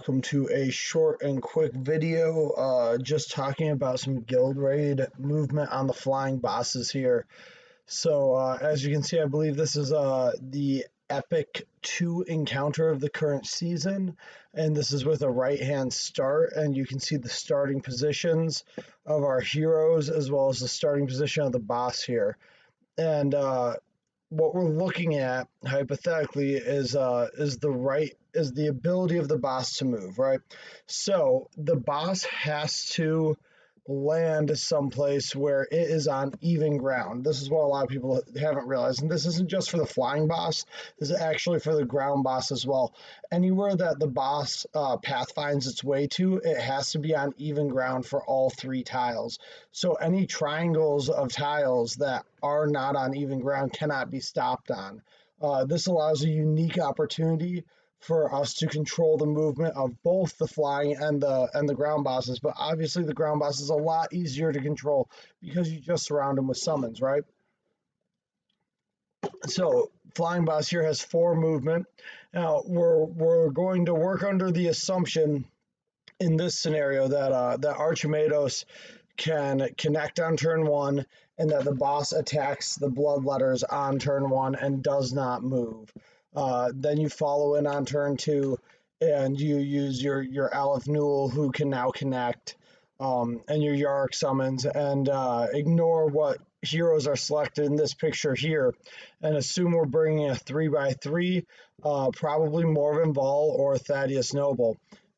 welcome to a short and quick video just talking about some guild raid movement on the flying bosses here. So as you can see, I believe this is the epic 2 encounter of the current season, and this is with a right hand start, and you can see the starting positions of our heroes as well as the starting position of the boss here. And what we're looking at hypothetically is the ability of the boss to move, right? So the boss has to land someplace where it is on even ground. This is what a lot of people haven't realized, and this isn't just for the flying boss, this is actually for the ground boss as well. Anywhere that the boss path finds its way to, it has to be on even ground for all 3 tiles. So any triangles of tiles that are not on even ground cannot be stopped on. This allows a unique opportunity for us to control the movement of both the flying and the ground bosses, but obviously the ground boss is a lot easier to control because you just surround them with summons, right? So flying boss here has 4 movement. Now we're going to work under the assumption in this scenario that that Archimedos can connect on turn 1 and that the boss attacks the bloodletters on turn 1 and does not move. Then you follow in on turn 2 and you use your Aleph Newell, who can now connect, and your Yarick summons, and ignore what heroes are selected in this picture here and assume we're bringing a 3x3, probably Morven Vol or Thaddeus Noble.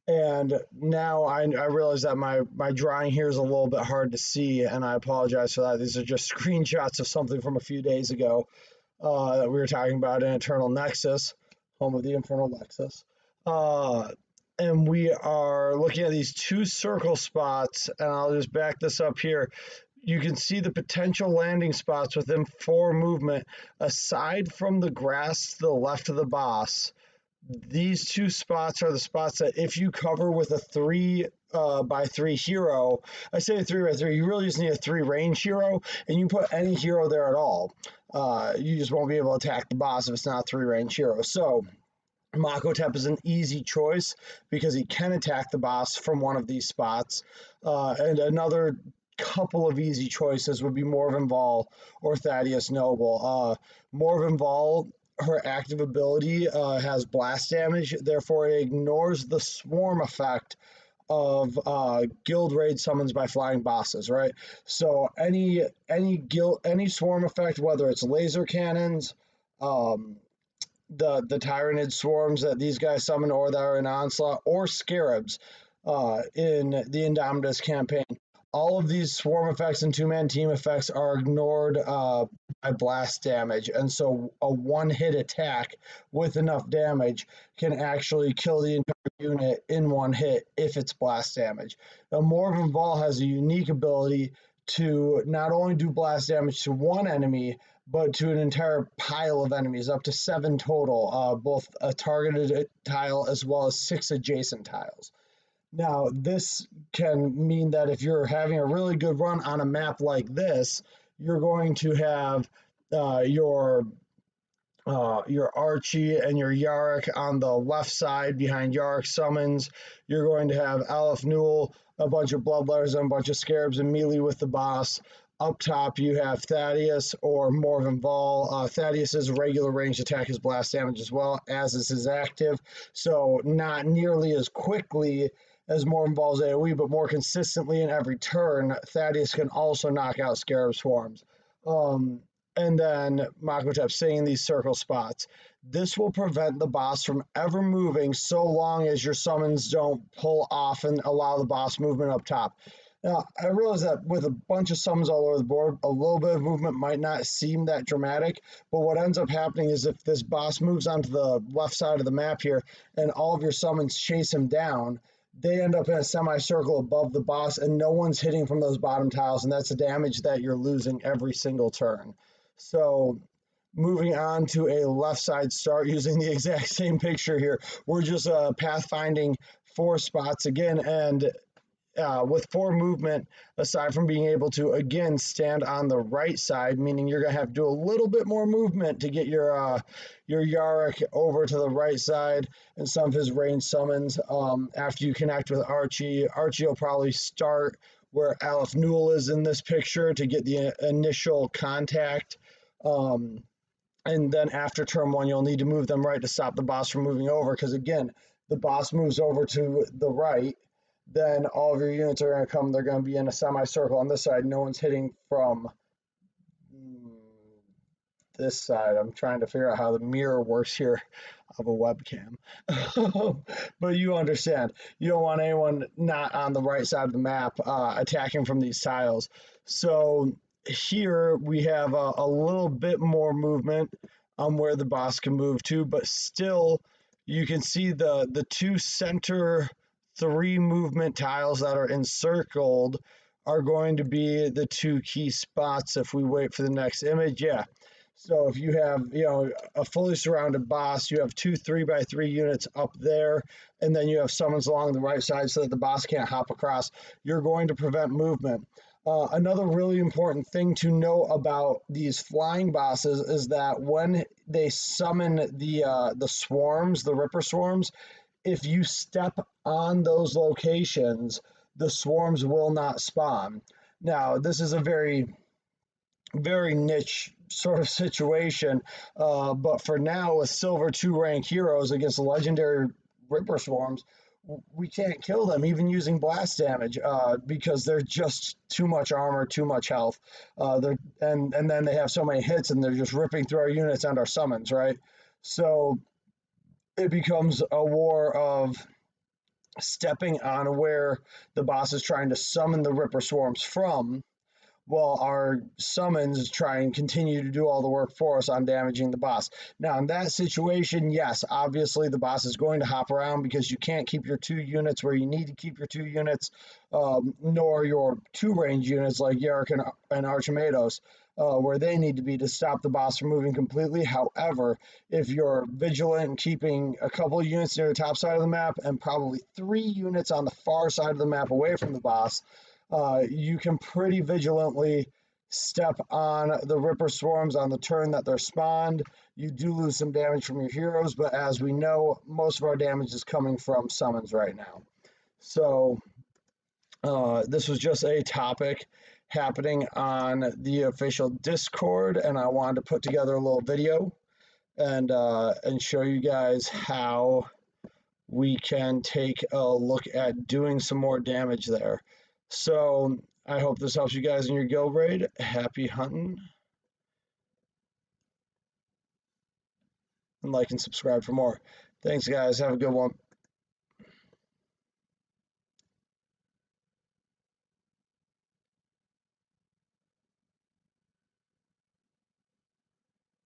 And now I realize that my drawing here is a little bit hard to see, and I apologize for that. These are just screenshots of something from a few days ago that we were talking about in Eternal Nexus, home of the Infernal Nexus. And we are looking at these 2 circle spots, and I'll just back this up here. You can see the potential landing spots within 4 movement. Aside from the grass to the left of the boss, these 2 spots are the spots that if you cover with a 3x3 hero, I say a 3x3, you really just need a 3 range hero, and you put any hero there at all. You just won't be able to attack the boss if it's not a 3 range hero. So Makotep is an easy choice because he can attack the boss from one of these spots. And another couple of easy choices would be Morven Vol or Thaddeus Noble. Morven Vol, her active ability has blast damage, therefore it ignores the swarm effect of guild raid summons by flying bosses, right? So any swarm effect, whether it's laser cannons, the Tyrannid swarms that these guys summon or that are in Onslaught, or scarabs in the Indomitus campaign, all of these swarm effects and 2-man team effects are ignored by blast damage, and so a 1-hit attack with enough damage can actually kill the entire unit in 1 hit if it's blast damage. Now, Morven Vol has a unique ability to not only do blast damage to 1 enemy, but to an entire pile of enemies, up to 7 total, both a targeted tile as well as 6 adjacent tiles. Now, this can mean that if you're having a really good run on a map like this, you're going to have your Archie and your Yarick on the left side behind Yarick summons. You're going to have Aleph Newell, a bunch of bloodletters and a bunch of scarabs and melee with the boss. Up top, you have Thaddeus or Morven Vol. Thaddeus's regular ranged attack is blast damage as well, as is his active. So not nearly as quickly as Morven Vol's AoE, but more consistently in every turn. Thaddeus can also knock out scarab swarms. And then Makotep staying these circle spots. This will prevent the boss from ever moving so long as your summons don't pull off and allow the boss movement up top. Now, I realize that with a bunch of summons all over the board, a little bit of movement might not seem that dramatic, but what ends up happening is if this boss moves onto the left side of the map here and all of your summons chase him down, they end up in a semicircle above the boss and no one's hitting from those bottom tiles, and that's the damage that you're losing every single turn. So moving on to a left side start using the exact same picture here, we're just pathfinding 4 spots again, and with 4 movement, aside from being able to again stand on the right side, meaning you're gonna have to do a little bit more movement to get your Yarick over to the right side, and some of his range summons. After you connect with Archie, Archie will probably start where Aleph Newell is in this picture to get the initial contact. Um, and then after turn 1, you'll need to move them right to stop the boss from moving over, because again, the boss moves over to the right, then all of your units are going to come, they're going to be in a semicircle on this side. No one's hitting from this side. I'm trying to figure out how the mirror works here of a webcam. But you understand, you don't want anyone not on the right side of the map attacking from these tiles. So here we have a little bit more movement on where the boss can move to, but still you can see the 2 center 3 movement tiles that are encircled are going to be the 2 key spots. If we wait for the next image, yeah. So if you have, a fully surrounded boss, you have 2 3x3 units up there, and then you have summons along the right side so that the boss can't hop across. You're going to prevent movement. Another really important thing to know about these flying bosses is that when they summon the swarms, the Ripper swarms, if you step on those locations, the swarms will not spawn. Now, this is a very very niche sort of situation. But for now, with silver 2 rank heroes against legendary Ripper Swarms, we can't kill them even using blast damage because they're just too much armor, too much health. And then they have so many hits and they're just ripping through our units and our summons, right? So it becomes a war of stepping on where the boss is trying to summon the Ripper Swarms from, while our summons try and continue to do all the work for us on damaging the boss. Now, in that situation, yes, obviously the boss is going to hop around because you can't keep your 2 units where you need to keep your 2 units, nor your 2 range units like Yarick and Archimedos, where they need to be to stop the boss from moving completely. However, if you're vigilant and keeping a couple of units near the top side of the map and probably 3 units on the far side of the map away from the boss, you can pretty vigilantly step on the Ripper Swarms on the turn that they're spawned. You do lose some damage from your heroes, but as we know, most of our damage is coming from summons right now. So this was just a topic happening on the official Discord, and I wanted to put together a little video and show you guys how we can take a look at doing some more damage there. So I hope this helps you guys in your guild raid. Happy hunting. And like and subscribe for more. Thanks, guys. Have a good one.